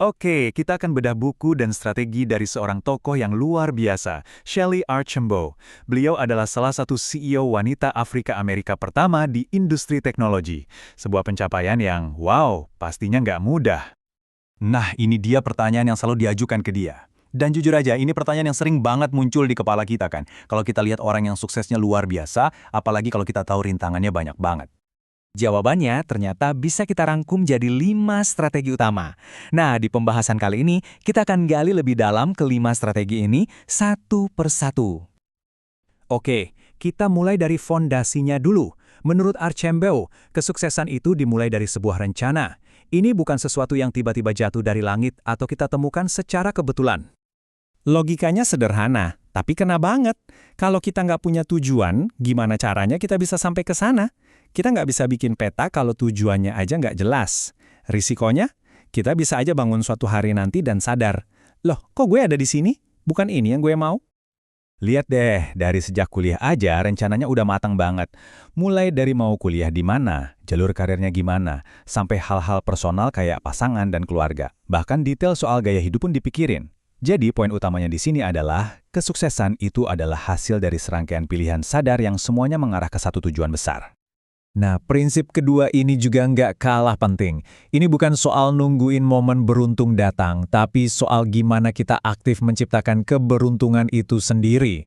Oke, kita akan bedah buku dan strategi dari seorang tokoh yang luar biasa, Shelley Archambault. Beliau adalah salah satu CEO wanita Afrika Amerika pertama di industri teknologi. Sebuah pencapaian yang, wow, pastinya nggak mudah. Nah, ini dia pertanyaan yang selalu diajukan ke dia. Dan jujur aja, ini pertanyaan yang sering banget muncul di kepala kita kan. Kalau kita lihat orang yang suksesnya luar biasa, apalagi kalau kita tahu rintangannya banyak banget. Jawabannya ternyata bisa kita rangkum jadi 5 strategi utama. Nah, di pembahasan kali ini, kita akan gali lebih dalam ke 5 strategi ini satu persatu. Oke, kita mulai dari fondasinya dulu. Menurut Archambault, kesuksesan itu dimulai dari sebuah rencana. Ini bukan sesuatu yang tiba-tiba jatuh dari langit atau kita temukan secara kebetulan. Logikanya sederhana, tapi kena banget. Kalau kita nggak punya tujuan, gimana caranya kita bisa sampai ke sana? Kita nggak bisa bikin peta kalau tujuannya aja nggak jelas. Risikonya, kita bisa aja bangun suatu hari nanti dan sadar, loh, kok gue ada di sini? Bukan ini yang gue mau? Lihat deh, dari sejak kuliah aja rencananya udah matang banget. Mulai dari mau kuliah di mana, jalur karirnya gimana, sampai hal-hal personal kayak pasangan dan keluarga. Bahkan detail soal gaya hidup pun dipikirin. Jadi poin utamanya di sini adalah, kesuksesan itu adalah hasil dari serangkaian pilihan sadar yang semuanya mengarah ke satu tujuan besar. Nah, prinsip kedua ini juga nggak kalah penting. Ini bukan soal nungguin momen beruntung datang, tapi soal gimana kita aktif menciptakan keberuntungan itu sendiri.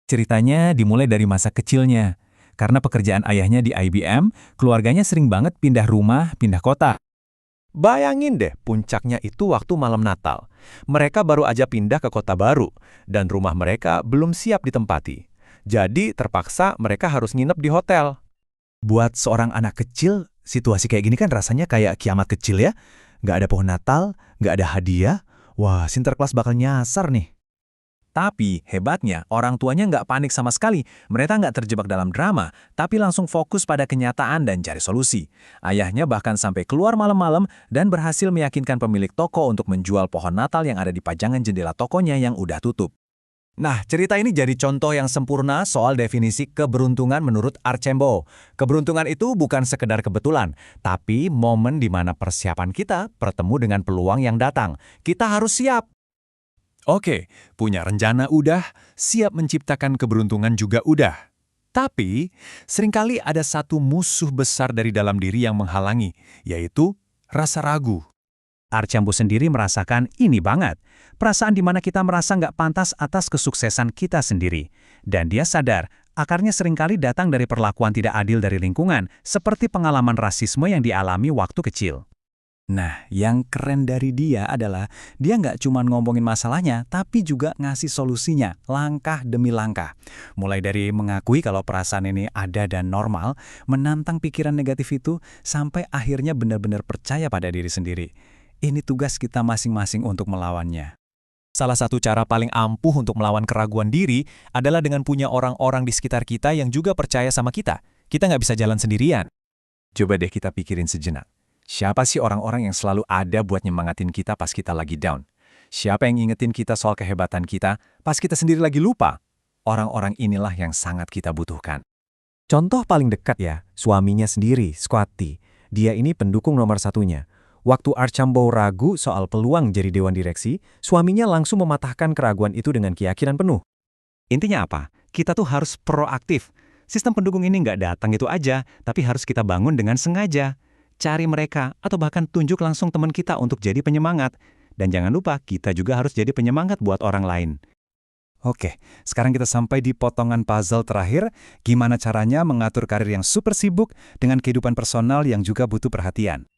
Ceritanya dimulai dari masa kecilnya. Karena pekerjaan ayahnya di IBM, keluarganya sering banget pindah rumah, pindah kota. Bayangin deh, puncaknya itu waktu malam Natal. Mereka baru aja pindah ke kota baru, dan rumah mereka belum siap ditempati. Jadi terpaksa mereka harus nginep di hotel. Buat seorang anak kecil, situasi kayak gini kan rasanya kayak kiamat kecil ya. Nggak ada pohon Natal, nggak ada hadiah. Wah, Sinterklas bakal nyasar nih. Tapi hebatnya, orang tuanya nggak panik sama sekali. Mereka nggak terjebak dalam drama, tapi langsung fokus pada kenyataan dan cari solusi. Ayahnya bahkan sampai keluar malam-malam dan berhasil meyakinkan pemilik toko untuk menjual pohon Natal yang ada di pajangan jendela tokonya yang udah tutup. Nah, cerita ini jadi contoh yang sempurna soal definisi keberuntungan menurut Archambault. Keberuntungan itu bukan sekedar kebetulan, tapi momen di mana persiapan kita bertemu dengan peluang yang datang. Kita harus siap. Oke, punya rencana udah, siap menciptakan keberuntungan juga udah. Tapi, seringkali ada satu musuh besar dari dalam diri yang menghalangi, yaitu rasa ragu. Archambault sendiri merasakan ini banget. Perasaan di mana kita merasa nggak pantas atas kesuksesan kita sendiri. Dan dia sadar, akarnya seringkali datang dari perlakuan tidak adil dari lingkungan, seperti pengalaman rasisme yang dialami waktu kecil. Nah, yang keren dari dia adalah dia nggak cuma ngomongin masalahnya, tapi juga ngasih solusinya, langkah demi langkah. Mulai dari mengakui kalau perasaan ini ada dan normal, menantang pikiran negatif itu, sampai akhirnya benar-benar percaya pada diri sendiri. Ini tugas kita masing-masing untuk melawannya. Salah satu cara paling ampuh untuk melawan keraguan diri adalah dengan punya orang-orang di sekitar kita yang juga percaya sama kita. Kita nggak bisa jalan sendirian. Coba deh kita pikirin sejenak. Siapa sih orang-orang yang selalu ada buat nyemangatin kita pas kita lagi down? Siapa yang ngingetin kita soal kehebatan kita pas kita sendiri lagi lupa? Orang-orang inilah yang sangat kita butuhkan. Contoh paling dekat ya, suaminya sendiri, Scotty. Dia ini pendukung nomor satunya. Waktu Archambault ragu soal peluang jadi dewan direksi, suaminya langsung mematahkan keraguan itu dengan keyakinan penuh. Intinya apa? Kita tuh harus proaktif. Sistem pendukung ini nggak datang itu aja, tapi harus kita bangun dengan sengaja. Cari mereka, atau bahkan tunjuk langsung teman kita untuk jadi penyemangat. Dan jangan lupa, kita juga harus jadi penyemangat buat orang lain. Oke, sekarang kita sampai di potongan puzzle terakhir, gimana caranya mengatur karir yang super sibuk dengan kehidupan personal yang juga butuh perhatian.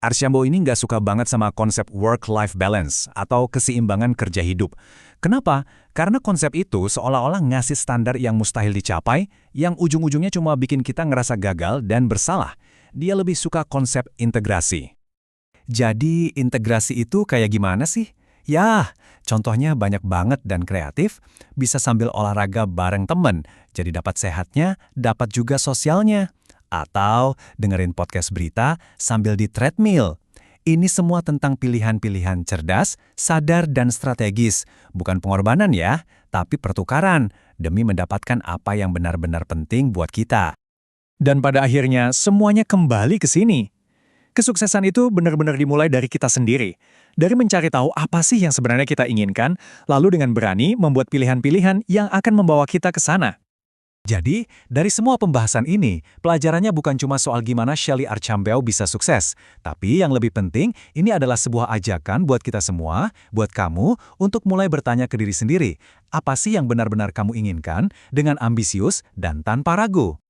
Archambault ini nggak suka banget sama konsep work-life balance atau keseimbangan kerja hidup. Kenapa? Karena konsep itu seolah-olah ngasih standar yang mustahil dicapai, yang ujung-ujungnya cuma bikin kita ngerasa gagal dan bersalah. Dia lebih suka konsep integrasi. Jadi integrasi itu kayak gimana sih? Ya, contohnya banyak banget dan kreatif, bisa sambil olahraga bareng temen, jadi dapat sehatnya, dapat juga sosialnya. Atau dengerin podcast berita sambil di treadmill. Ini semua tentang pilihan-pilihan cerdas, sadar, dan strategis. Bukan pengorbanan ya, tapi pertukaran demi mendapatkan apa yang benar-benar penting buat kita. Dan pada akhirnya semuanya kembali ke sini. Kesuksesan itu benar-benar dimulai dari kita sendiri. Dari mencari tahu apa sih yang sebenarnya kita inginkan, lalu dengan berani membuat pilihan-pilihan yang akan membawa kita ke sana. Jadi, dari semua pembahasan ini, pelajarannya bukan cuma soal gimana Shelley Archambault bisa sukses, tapi yang lebih penting, ini adalah sebuah ajakan buat kita semua, buat kamu, untuk mulai bertanya ke diri sendiri, apa sih yang benar-benar kamu inginkan, dengan ambisius dan tanpa ragu.